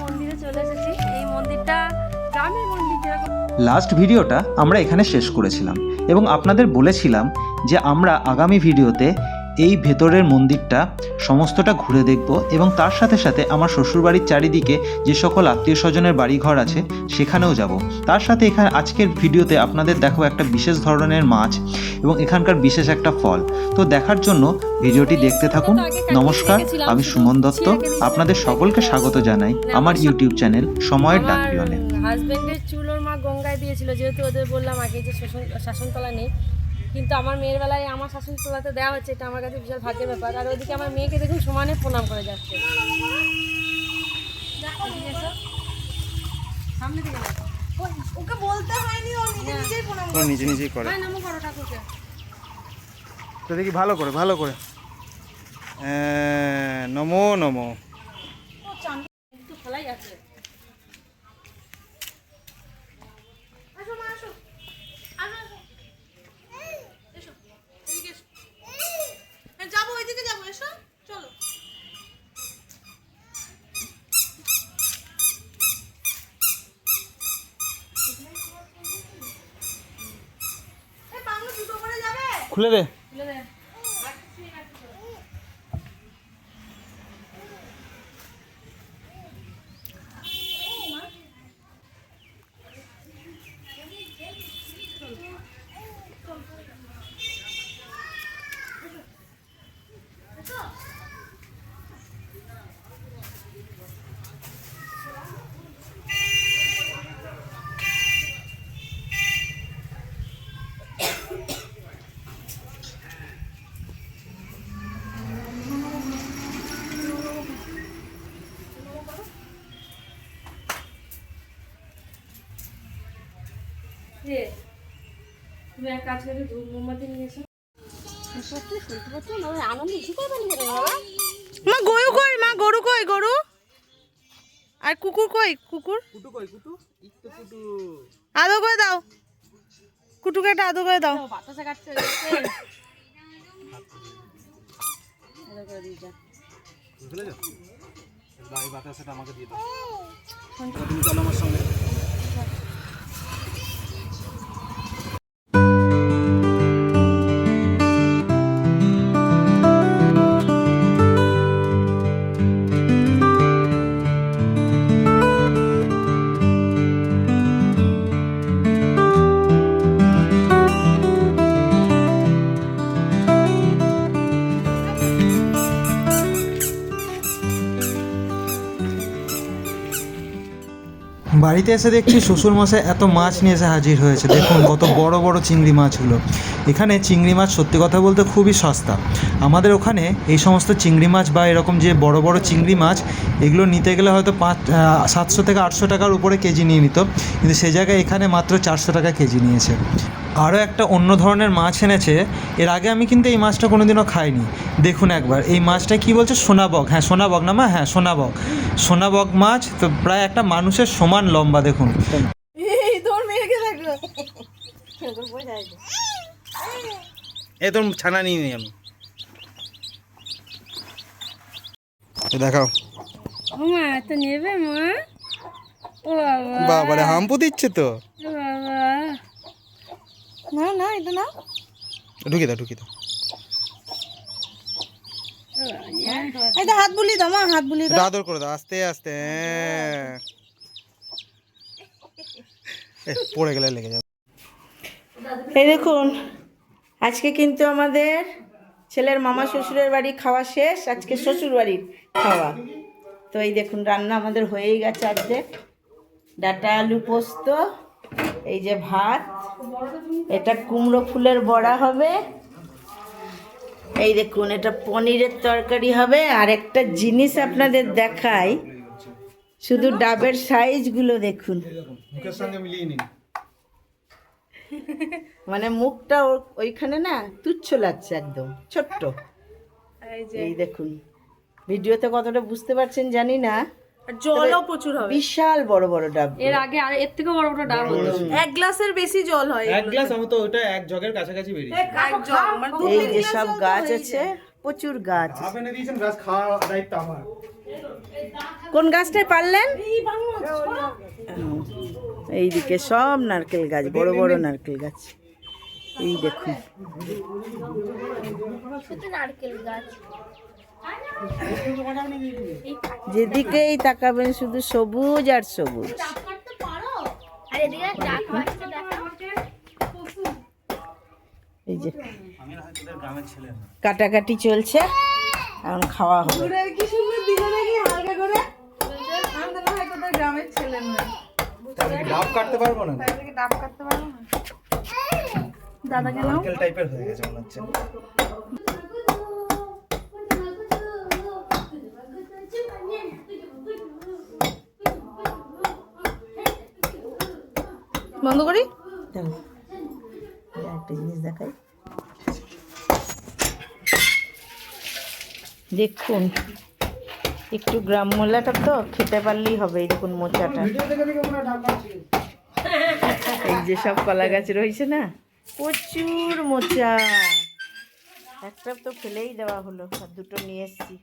মন্দিরে চলে এসেছি। এই মন্দিরটা গ্রামের মন্দির যেরকম। লাস্ট ভিডিওটা আমরা এখানে শেষ করেছিলাম এবং আপনাদের বলেছিলাম যে আমরা আগামী ভিডিওতে এই ভেতরের মন্দিরটা সমস্তটা ঘুরে দেখব এবং তার সাথে সাথে আমার শ্বশুরবাড়ির চারিদিকে যে সকল আত্মীয় স্বজনের বাড়িঘর আছে সেখানেও যাব। তার সাথে এখানে আজকের ভিডিওতে আপনাদের দেখো একটা বিশেষ ধরনের মাছ এবং এখানকার বিশেষ একটা ফল। তো দেখার জন্য ভিডিওটি দেখতে থাকুন। নমস্কার, আমি সুমন দত্ত, আপনাদের সকলকে স্বাগত জানাই আমার ইউটিউব চ্যানেল সময়ের ডাকপিয়নে। হাজবেন্ডের চুল ওর মা গঙ্গায় দিয়েছিল, যেহেতু ওদের বললাম আগে যে শাসনতলা নেই, কিন্তু আমার মেয়ের বেলায় আমার শাসনতলাতে দেওয়া হচ্ছে, এটা আমার কাছে বিশাল ভাগ্যের ব্যাপার। আর ওইদিকে আমার মেয়েকে দেখুন সমানে প্রণাম করে যাচ্ছে। সামনে দিকে ওকে বলতে হয়নি, ও নিজে নিজেই প্রণাম করে, নিজে নিজেই করে। হ্যাঁ, নমো করো ঠাকুরকে। তো দেখি ভালো করে নমো নমো। ও চাঁদ একটু খোলাই আছে। আসো মা, আসো আসো আসো, এসো এদিকে এসো। হ্যাঁ, যাবো ওইদিকে যাবো, এসো চলো। খুলে দে। খুলে দে। তুমি এক কাজ করে ধূপ মোমবাতি নিয়ে এসো। আনন্দ বেশি করে বানিয়ে দেবে বাবা। মা গরু কই, মা গরু কই, গরু আর কুকুর কই, কুকুর আদো করে দাও, কুটুকে একটা আদো করে দাও। বাতাসে কাটছে আমাকে দিয়ে দাও, তুমি চলো আমার সঙ্গে। বাড়িতে এসে দেখছি শ্বশুরমশাই এত মাছ নিয়ে এসে হাজির হয়েছে। দেখুন কত বড় বড় চিংড়ি মাছগুলো। এখানে চিংড়ি মাছ সত্যি কথা বলতে খুবই সস্তা। আমাদের ওখানে এই সমস্ত চিংড়ি মাছ বা এরকম যে বড় বড় চিংড়ি মাছ এগুলো নিতে গেলে হয়তো 700 থেকে 800 টাকার উপরে কেজি নিয়ে নিত, কিন্তু সে জায়গায় এখানে মাত্র 400 টাকা কেজি নিয়েছে। আরও একটা অন্য ধরনের মাছ এনেছে, এর আগে আমি কিন্তু এই মাছটা কোনোদিনও খাইনি। দেখুন একবার এই মাছটা কি বলছে, সোনাবক। হ্যাঁ সোনাবক না মা, হ্যাঁ সোনাবক মাছ। তো প্রায় একটা মানুষের সমান লম্বা। দেখুন এ তোর ছানা নিয়ে নিই আমি, দেখাও। মা তো নেবে মা। ও বাবা, বাবারে হাম্পু দিচ্ছে তো। বাবা না না এটা না, ঢুকে দাও। এটা হাত বুলি দাও মা, হাত বুলি দাও। আদর করে দাও আস্তে আস্তে, পড়ে গেলে লেগে যাবে। এই দেখুন আজকে কিন্তু আমাদের ছেলের মামা শ্বশুরের বাড়ি খাওয়া শেষ, আজকে শ্বশুর বাড়ির খাওয়া। তো এই দেখুন রান্না আমাদের হয়েই গেছে আজকে, ডাঁটা আলু পোস্ত, এই যে ভাত, এটা কুমড়ো ফুলের বড়া হবে, এই দেখুন এটা পনিরের তরকারি হবে। আর একটা জিনিস আপনাদের দেখাই, শুধু ডাবের সাইজগুলো দেখুন, মুখের সঙ্গে মিলিয়ে নিন। মানে মুখটা ওইখানে না তুচ্ছ লাগছে, একদম ছোট্ট। এই দেখুন ভিডিওতে কতটা বুঝতে পারছেন জানি না, জলও প্রচুর হবে, বিশাল বড় বড় ডাব। এর আগে আর এর থেকে বড় বড় ডাব হতো। 1 গ্লাসের বেশি জল হয়, 1 গ্লাস আমি তো ওটা 1 জগের কাছাকাছি বেরিয়েছে। এই যে সব গাছ আছে, প্রচুর গাছ। আপনি দিয়েছেন গাছ খাওয়া দায়িত্ব আমার। কোন গাছটায় পারলেন? এইদিকে সব নারকেল গাছ, বড় বড় নারকেল গাছ। এই দেখুন, যেদিকেই তাকাবেন শুধু সবুজ আর সবুজ। এই যে কাটাকাটি চলছে, এখন খাওয়া হবে। ডাব কাটতে পারবো না, দাদাকে নাও। নারকেল টাইপের হয়ে গেছে মনে হচ্ছে। বন্ধ করি। দাও, একটা জিনিস দেখাই। দেখুন, একটু গ্রাম্যলাটা তো খেতে পারলেই হবে। এই দেখুন মোচাটা, এই যে সব কলা গাছ রয়েছে না, প্রচুর মোচা। একটা তো ফেলেই দেওয়া হলো, আর দুটো নিয়ে এসছি।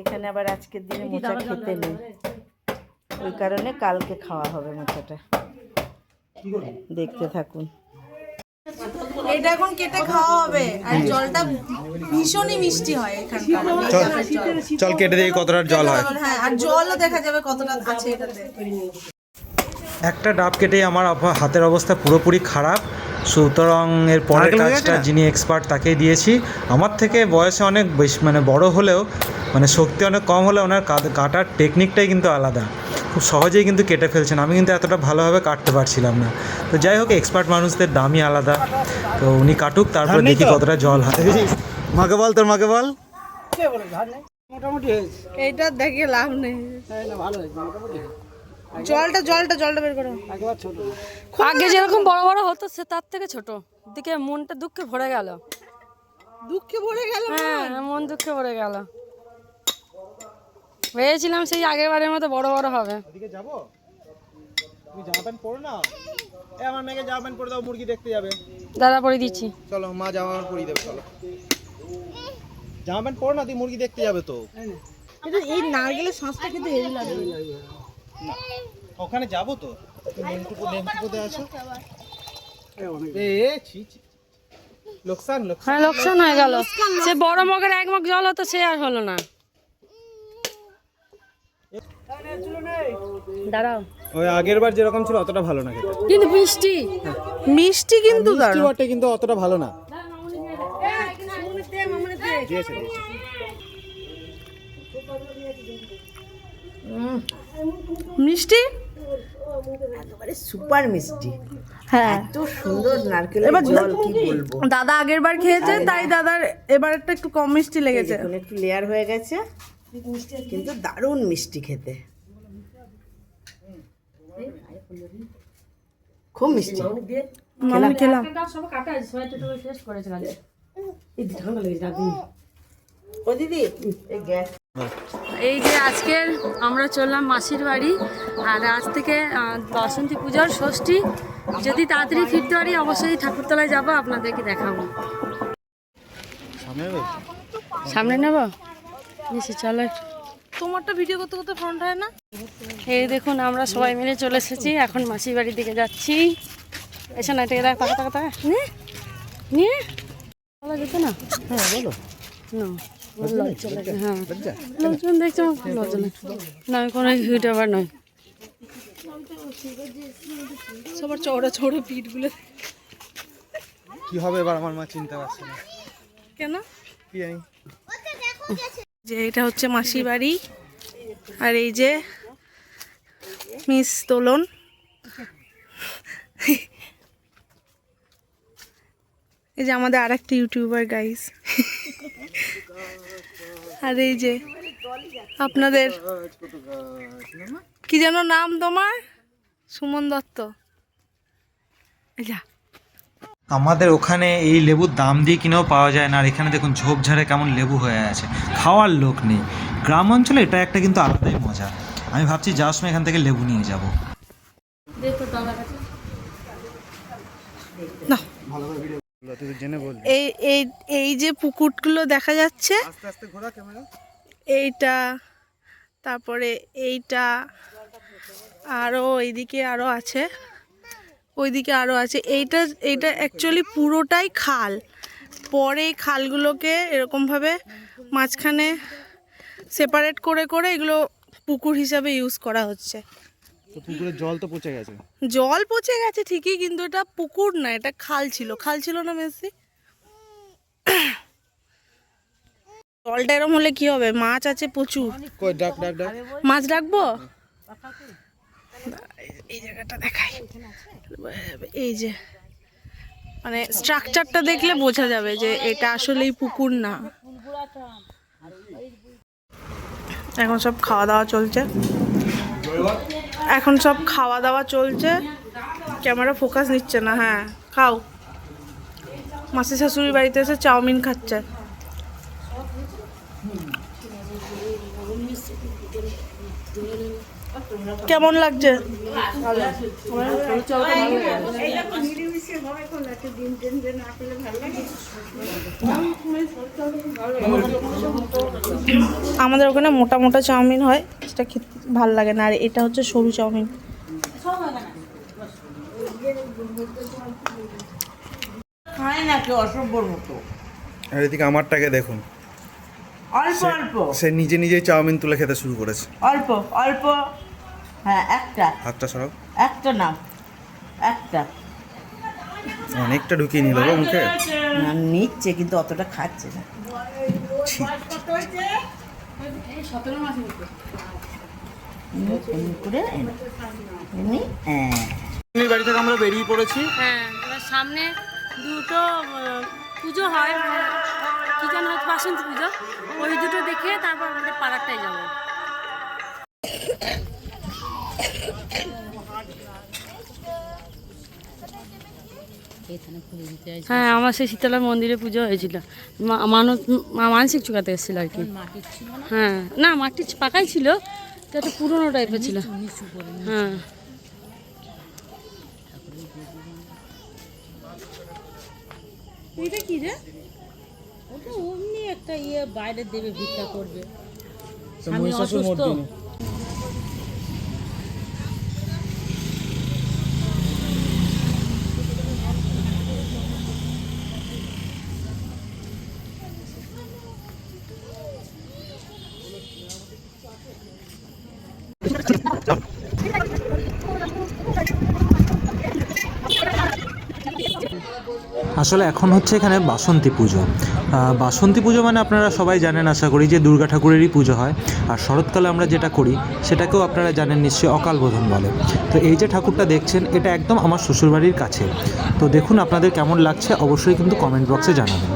এখানে আবার আজকের দিনে মোচা খেতে নেই, ওই কারণে কালকে খাওয়া হবে মোচাটা। দেখতে থাকুন। এটা এখন কেটে খাওয়া হবে, আর জলটা ভীষণই মিষ্টি হয় এখানকার। চল কেটে দেখি কতটা জল হয়। হ্যাঁ, আর জলও দেখা যাবে কতটা আছে এটাতে। একটা ডাব কেটেই আমার হাতের অবস্থা পুরোপুরি খারাপ, সুতরাং এর পরের কাজটা যিনি এক্সপার্ট তাকেই দিয়েছি। আমার থেকে বয়সে অনেক বেশি, মানে বড় হলেও, মানে শক্তি অনেক কম হলেও ওনার কাটার টেকনিকটাই কিন্তু আলাদা, খুব সহজেই কিন্তু কেটে ফেলছেন। আমি কিন্তু এতটা ভালোভাবে কাটতে পারছিলাম না। তো যাই হোক, এক্সপার্ট মানুষদের দামই আলাদা। তো উনি কাটুক, তারপর দেখি কতটা জল হয়। মাকে বল, তোর মাকে বল। এইটা দেখে লাভ নেই। জলটা বের করো। আগে যেরকম বড় বড় হতো সে তার থেকে ছোট, দিকে মনটা দুঃখে ভরে গেল। দুঃখে ভরে গেল। হ্যাঁ, মন দুঃখে ভরে গেল। ভেবেছিলাম সেই আগের বারের মতো বড় বড় হবে। ওদিকে যাবো, তুমি জামা প্যান্ট পরো না। আমার মেয়েকে জামা প্যান্ট পরে দাও, মুরগি দেখতে যাবে। দাদা পরে দিচ্ছি। চলো, মা জামা প্যান্ট পরিয়ে দেবে। চলো, জামা প্যান্ট পরো না, তুই মুরগি দেখতে যাবে তো। কিন্তু এই নারকেলের শাঁসটা কিন্তু হেভি লাগে। ওখানে যাবো তো। হ্যাঁ, লোকসান হয়ে গেল। সে বড় মগের এক মগ জল হতো, সে আর হলো না। দাঁড়াও, ওই আগের বার যেরকম ছিল অতটা ভালো না খেতে। কিন্তু মিষ্টি মিষ্টি কিন্তু দারুণ। বটে, কিন্তু অতটা ভালো না। দিয়েছে। মিষ্টি, একেবারে সুপার মিষ্টি, হ্যাঁ। এত সুন্দর নারকেলের জল, কি বলবো। দাদা আগের বার খেয়েছে, তাই দাদার এবারেরটা একটু কম মিষ্টি লেগেছে। দেখুন, একটু লেয়ার হয়ে গেছে, কিন্তু দারুণ মিষ্টি খেতে, খুব মিষ্টি। মামনি খেলাম। ও দিদি, এই গ্যাস। এই যে আজকের আমরা চললাম মাসির বাড়ি, আর আজ থেকে বাসন্তী পুজোর ষষ্ঠী। যদি তাড়াতাড়ি ফিরতে পারি অবশ্যই ঠাকুরতলায় যাবো, আপনাদেরকে দেখাবো। সামনে নেব বেশি, চলো। তোমারটা ভিডিও করতে করতে ফ্রন্ট হয় না। এই দেখুন, আমরা সবাই মিলে চলে এসেছি, এখন মাসির বাড়ির দিকে যাচ্ছি। এসে না, এটা টাকা টাকা টাকা নিয়ে বলা যেত না। হ্যাঁ, বলো। হ্যাঁ, লোকজন দেখছো, লোকজন না, আমি কোনো ইউটিউবার নয়। সবার চওড়া চওড়া পিঠগুলো। কি হবে এবার, আমার মা চিনতে পারছে না। কেন? কি জানি। যে এটা হচ্ছে মাসির বাড়ি, আর এই যে মিস দোলন। এই যে আমাদের আর একটা ইউটিউবার গাইস। আর এই যে আপনাদের কি যেন নাম তোমার? সুমন দত্ত। এই যা, আমাদের ওখানে এই লেবুর দাম দিয়ে কিনেও পাওয়া যায় না, আর এখানে দেখুন ঝোপঝাড়ে কেমন লেবু হয়ে আছে, খাওয়ার লোক নেই। গ্রাম অঞ্চলে এটা একটা কিন্তু আলাদাই মজা। আমি ভাবছি যাওয়ার সময় এখান থেকে লেবু নিয়ে যাব। এই এই এই যে পুকুরগুলো দেখা যাচ্ছে, এইটা তারপরে এইটা, আরও এইদিকে আরও আছে, ওইদিকে আরও আছে। এইটা অ্যাকচুয়ালি পুরোটাই খাল। পরে এই খালগুলোকে এরকমভাবে মাঝখানে সেপারেট করে করে এগুলো পুকুর হিসাবে ইউজ করা হচ্ছে। তো পুকুরের জল তো পচে গেছে। জল পচে গেছে ঠিকই, কিন্তু এটা পুকুর না, এটা খাল ছিল না মেসি? জলটা এরম হলে কি হবে? মাছ আছে প্রচুর। মাছ ডাকবো? এই জায়গাটা দেখাই, এই যে মানে স্ট্রাকচারটা দেখলে বোঝা যাবে যে এটা আসলেই পুকুর না। এখন সব খাওয়া দাওয়া চলছে, ক্যামেরা ফোকাস নিচ্ছে না। হ্যাঁ, খাও। মাসি শাশুড়ির বাড়িতে এসে চাউমিন খাচ্ছে। কেমন লাগছে? আমাদের ওখানে মোটা মোটা চাউমিন হয়, সেটা খেতে ভালো লাগে না, আর এটা হচ্ছে সরু চাউমিন। আর এদিকে আমারটাকে দেখুন, অল্প অল্প, সে নিজে নিজেই চাউমিন তুলে খেতে শুরু করেছে। অল্প অল্প। হ্যাঁ, হাতটা সরাও। একটা নাও, একটা অনেকটা ঢুকিয়ে নিল গো মুখে। নিচ্ছে কিন্তু অতটা খাচ্ছে না। বাড়ি থেকে আমরা বেরিয়ে পড়েছি। হ্যাঁ, এবার সামনে দুটো পুজো হয়, মানে কি যেন হচ্ছে, বাসন্তী পুজো। ওই দুটো দেখে তারপর আমাদের পাড়াটায় যাবো। হ্যাঁ, আমার সেই শীতলা মন্দিরে পুজো হয়েছিল, মানসিক চুকাতে এসেছিল আর কি। হ্যাঁ, না মাটি পাকাই ছিল, তো একটা পুরোনো টাইপের ছিল। হ্যাঁ, এটা কি রে? ওটা অমনি একটা বাইরে দেবে, ভিক্ষা করবে। আমি অসুস্থ। আসলে এখন হচ্ছে এখানে বাসন্তী পুজো। বাসন্তী পুজো মানে আপনারা সবাই জানেন আশা করি যে দুর্গা ঠাকুরেরই পুজো হয়। আর শরৎকালে আমরা যেটা করি সেটাকেও আপনারা জানেন নিশ্চয়ই, অকাল বোধন বলে। তো এই যে ঠাকুরটা দেখছেন, এটা একদম আমার শ্বশুরবাড়ির কাছে। তো দেখুন আপনাদের কেমন লাগছে অবশ্যই কিন্তু কমেন্ট বক্সে জানাবেন।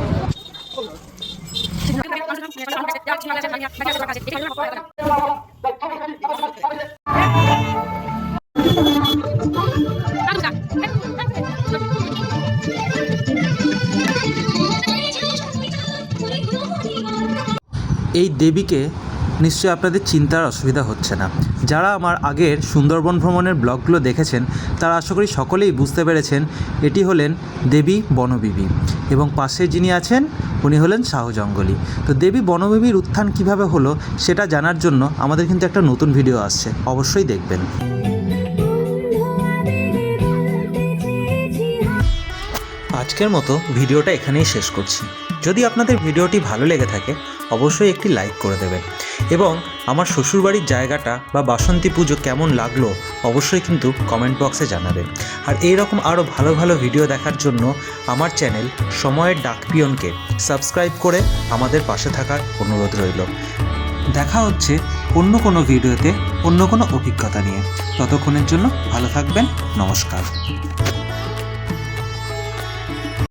এই দেবীকে নিশ্চয়ই আপনাদের চিন্তার অসুবিধা হচ্ছে না। যারা আমার আগের সুন্দরবন ভ্রমণের ব্লগগুলো দেখেছেন তারা আশা করি সকলেই বুঝতে পেরেছেন এটি হলেন দেবী বনবিবি, এবং পাশে যিনি আছেন উনি হলেন শাহ জঙ্গলী। তো দেবী বনবিবির উত্থান কিভাবে হলো সেটা জানার জন্য আমাদের কিন্তু একটা নতুন ভিডিও আসছে, অবশ্যই দেখবেন। আজকের মতো ভিডিওটা এখানেই শেষ করছি। যদি আপনাদের ভিডিওটি ভালো লেগে থাকে অবশ্যই একটি লাইক করে দেবেন, এবং আমার শ্বশুরবাড়ির জায়গাটা বা বাসন্তী পুজো কেমন লাগলো অবশ্যই কিন্তু কমেন্ট বক্সে জানাবেন। আর এইরকম আরও ভালো ভালো ভিডিও দেখার জন্য আমার চ্যানেল সময়ের ডাকপিয়নকে সাবস্ক্রাইব করে আমাদের পাশে থাকার অনুরোধ রইল। দেখা হচ্ছে অন্য কোনো ভিডিওতে অন্য কোনো অভিজ্ঞতা নিয়ে। ততক্ষণের জন্য ভালো থাকবেন। নমস্কার।